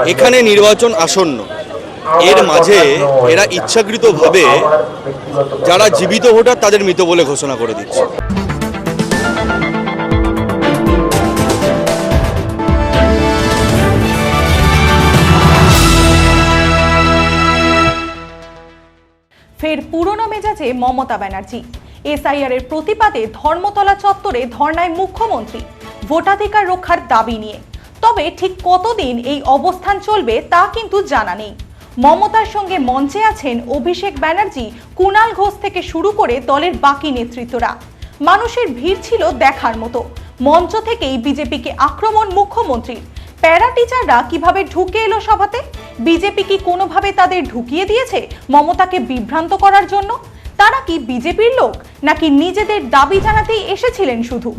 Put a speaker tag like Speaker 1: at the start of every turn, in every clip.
Speaker 1: এখানে নির্বাচন আসন্ন, এর মাঝে এরা ইচ্ছাকৃতভাবে যারা জীবিত ভোটার তাদের মৃত বলে ঘোষণা করে দিচ্ছে।
Speaker 2: ফের পুরনো মেজাজে মমতা ব্যানার্জি। এসআইআর এর প্রতিবাদে ধর্মতলা চত্বরে ধর্নায় মুখ্যমন্ত্রী ভোটাধিকার রক্ষার দাবি নিয়ে। তবে ঠিক কতদিন এই অবস্থান চলবে তা কিন্তু জানা নেই। মমতার সঙ্গে মঞ্চে আছেন অভিষেক ব্যানার্জি, কুণাল ঘোষ থেকে শুরু করে দলের বাকি নেতৃত্বরা। মানুষের ভিড় ছিল দেখার মতো। মঞ্চ থেকেই বিজেপিকে আক্রমণ মুখ্যমন্ত্রীর। প্যারা টিচাররা কিভাবে ঢুকে এলো সভাতে? বিজেপি কি কোনোভাবে তাদের ঢুকিয়ে দিয়েছে মমতাকে বিভ্রান্ত করার জন্য? তারা কি বিজেপির লোক, নাকি নিজেদের দাবি জানাতেই এসেছিলেন শুধু?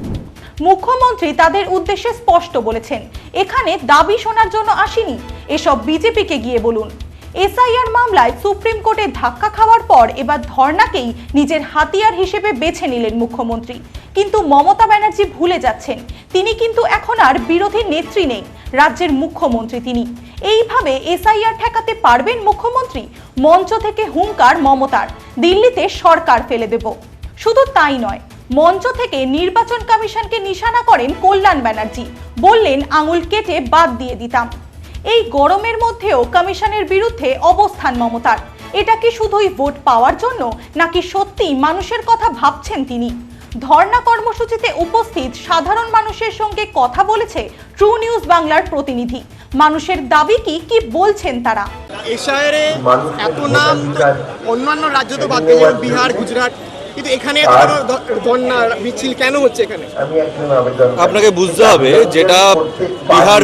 Speaker 2: মুখ্যমন্ত্রী তাদের উদ্দেশ্যে স্পষ্ট বলেছেন, এখানে দাবি শোনার জন্য আসিনি, এসব বিজেপিকে গিয়ে বলুন। এসআইআর মামলায় সুপ্রিম কোর্টে ধাক্কা খাওয়ার পর এবার ধর্নাকেই নিজের হাতিয়ার হিসেবে বেছে নিলেন মুখ্যমন্ত্রী। কিন্তু মমতা ব্যানার্জি ভুলে যাচ্ছেন, তিনি কিন্তু এখন আর বিরোধী নেত্রী নেই, রাজ্যের মুখ্যমন্ত্রী তিনি। এইভাবে এসআইআর ঠেকাতে পারবেন মুখ্যমন্ত্রী? মঞ্চ থেকে হুঙ্কার মমতার, দিল্লিতে সরকার ফেলে দেব। শুধু তাই নয়, মঞ্চ থেকে নির্বাচন কমিশনকে নিশানা করেন কল্যাণ ব্যানার্জি, বললেন আঙুল কেটে বাদ দিয়ে দিতাম। এই গরমের মধ্যেও কমিশনের বিরুদ্ধে অবস্থান মমতার। এটা কি শুধুই ভোট পাওয়ার জন্য, নাকি সত্যি মানুষের কথা ভাবছেন তিনি? ধর্ণা কর্মসূচিতে উপস্থিত সাধারণ মানুষের সঙ্গে কথা বলেছে ট্রু নিউজ বাংলার প্রতিনিধি। মানুষের দাবি কি বলছেন তারা?
Speaker 3: এসআইআর এত নাম অন্যান্য রাজ্য তো বাদ দিয়ে, বিহার, গুজরাট, কিন্তু এখানে ধর্ণা মিছিল কেন হচ্ছে? এখানে
Speaker 1: আপনাকে বুঝতে হবে, যেটা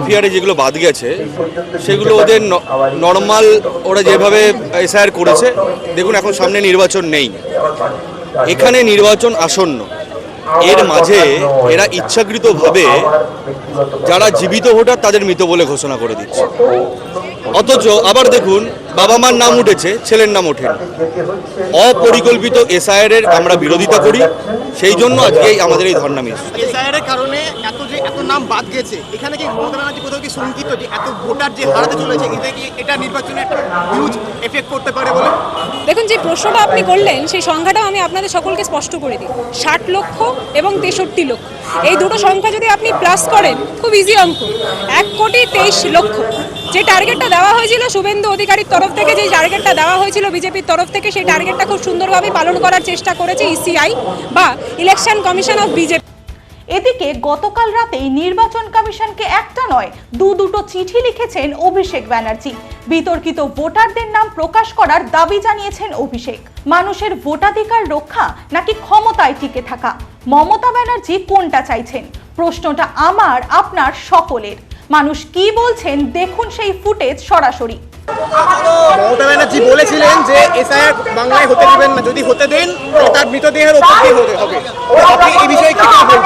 Speaker 1: বিহারে যেগুলো বাদ গেছে সেগুলো ওদের নর্মাল, ওরা যেভাবে এসআইআর করেছে। দেখুন, এখন সামনে নির্বাচন নেই, এখানে নির্বাচন আসন্ন, এর মাঝে এরা ইচ্ছাকৃতভাবে যারা জীবিত ভোটার তাদের মৃত বলে ঘোষণা করে দিচ্ছে। অথচ আবার দেখুন, বাবা মার নাম উঠেছে, ছেলের নাম ওঠেনি। অপরিকল্পিত এসআইআর এর আমরা বিরোধিতা করি, সেই জন্য আজকে আমাদের এই ধর্ণা মিছিল।
Speaker 3: এসআইআর এর কারণে এত নাম বাদ গেছে, এখানে কি মমতা ব্যানার্জি কোথাও কি শঙ্কিত যে এত ভোটার যে হারাতে চলেছে, এটা নির্বাচনে একটা হিউজ এফেক্ট করতে পারে বলে?
Speaker 4: দেখুন, যে প্রশ্নটা আপনি করলেন সেই সংখ্যাটাও আমি আপনাদের সকলকে স্পষ্ট করে দিই। 60 লক্ষ এবং 63 লক্ষ, এই দুটো সংখ্যা যদি আপনি প্লাস করেন, খুব ইজি অঙ্ক, 1,23,00,000। যে টার্গেটটা দেওয়া হয়েছিল শুভেন্দু অধিকারীর তরফ থেকে, যে টার্গেটটা দেওয়া হয়েছিল বিজেপির তরফ থেকে, সেই টার্গেটটা খুব সুন্দরভাবে পালন করার চেষ্টা করেছে ইসিআই বা ইলেকশন কমিশন অফ বিজেপি।
Speaker 2: এদিকে গতকাল রাতেই নির্বাচন কমিশনকে একটা নয়, দুটো চিঠি লিখেছেন অভিষেক ব্যানার্জি। বিতর্কিত ভোটারদের নাম প্রকাশ করার দাবি জানিয়েছেন অভিষেক। মানুষের ভোটাধিকার রক্ষা নাকি ক্ষমতায় টিকে থাকা? মমতা ব্যানার্জি কোনটা চাইছেন? প্রশ্নটা আমার, আপনার, সকলের। মানুষ কি বলছেন দেখুন সেই ফুটেজ সরাসরি।
Speaker 3: মমতা ব্যানার্জি বলেছিলেন যে এসআইআর বাংলায় হতে দেবেন না, যদি হতে দেন তার মৃতদেহের উপর দিয়ে হবে। আপনি এই বিষয়ে কি বলবেন?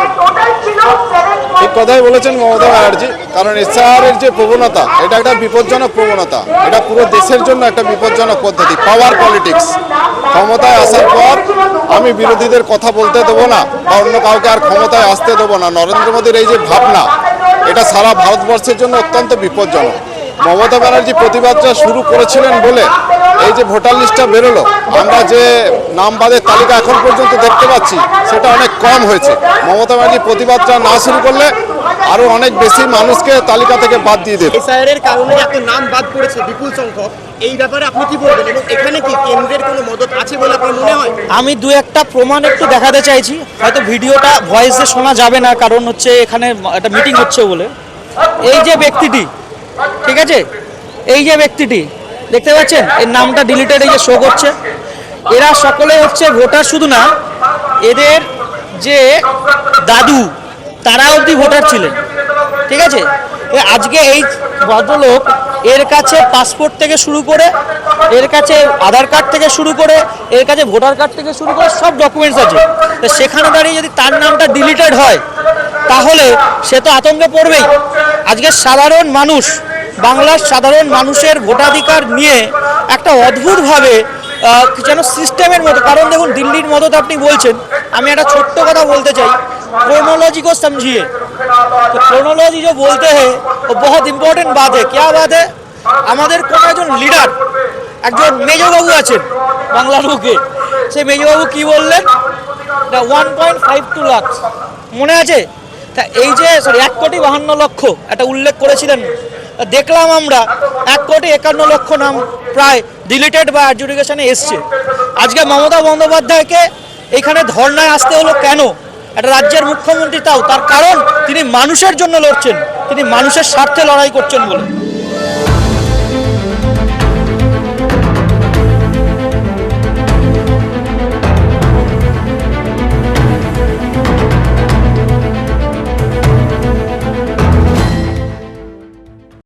Speaker 5: ঠিক কথাই বলেছেন মমতা ব্যানার্জি, কারণ এসআইআর এর যে প্রবণতা, এটা একটা বিপজ্জনক প্রবণতা। এটা পুরো দেশের জন্য একটা বিপজ্জনক পদ্ধতি, পাওয়ার পলিটিক্স। ক্ষমতায় আসার পর আমি বিরোধীদের কথা বলতে দেবো না বা অন্য কাউকে আর ক্ষমতায় আসতে দেবো না, নরেন্দ্র মোদীর এই যে ভাবনা, এটা সারা ভারতবর্ষের জন্য অত্যন্ত বিপজ্জনক। মমতা ব্যানার্জি প্রতিবাদটা শুরু করেছিলেন বলে এই যে ভোটার লিস্টটা বেরোলো, আমরা যে নামবাদের তালিকা এখন পর্যন্ত দেখতে পাচ্ছি সেটা অনেক কম হয়েছে। মমতা ব্যানার্জি প্রতিবাদটা না শুরু করলে আরো অনেক বেশি মানুষকে তালিকা থেকে বাদ দিয়ে দেবে।
Speaker 3: এসআইআর এর কারণে এত নাম বাদ পড়েছে বিপুল সংখ্যক, এই ব্যাপারে আপনি কি বলবেন এবং এখানে কি কেন্দ্রের কোনো মদত আছে বলে আপনার মনে হয়?
Speaker 6: আমি দু একটা প্রমাণ একটু দেখাতে চাইছি। হয়তো ভিডিওটা ভয়েসে শোনা যাবে না, কারণ হচ্ছে এখানে একটা মিটিং হচ্ছে বলে। এই যে ব্যক্তিটি, ঠিক আছে, এই যে ব্যক্তিটি দেখতে পাচ্ছেন, এর নামটা ডিলিটেড, এই যে শো করছে। এরা সকলে হচ্ছে ভোটার, শুধু না, এদের যে দাদু তারা অবধি ভোটার ছিলেন, ঠিক আছে। আজকে এই ভদ্রলোক, এর কাছে পাসপোর্ট থেকে শুরু করে, এর কাছে আধার কার্ড থেকে শুরু করে, এর কাছে ভোটার কার্ড থেকে শুরু করে সব ডকুমেন্টস আছে। তো সেখানে দাঁড়িয়ে যদি তার নামটা ডিলিটেড হয়, তাহলে সে তো আতঙ্কে পড়বেই। আজকে সাধারণ মানুষ, বাংলার সাধারণ মানুষের ভোটাধিকার নিয়ে একটা অদ্ভুতভাবে যেন সিস্টেমের মতো, কারণ দেখুন দিল্লির মতো তো আপনি বলছেন। আমি একটা ছোট্ট কথা বলতে চাই, ক্রোনোলজি কো সমঝিয়ে। तो क्रोनोलॉजी जो बोलते हैं वो बहुत इम्पोर्टेंट बात है। क्या बात है? আমাদের কোনো একজন লিডার, একজন মেজবাবু আছেন বাংলার বুকে, সেই মেজবাবু কি বললেন? 1.52 লাখ মনে আছে? তা এই যে 1,52,00,000 একটা উল্লেখ করেছিলেন, দেখলাম আমরা 1,51,00,000 নাম প্রায় ডিলিটেড বা অ্যাডজুডিকেশনে এসছে। আজকে মমতা বন্দ্যোপাধ্যায়কে এখানে ধর্নায় আসতে হলো কেন? একটা রাজ্যের মুখ্যমন্ত্রী, তাও তার কারণ তিনি মানুষের জন্য লড়ছেন, তিনি মানুষের স্বার্থে লড়াই করছেন বলে।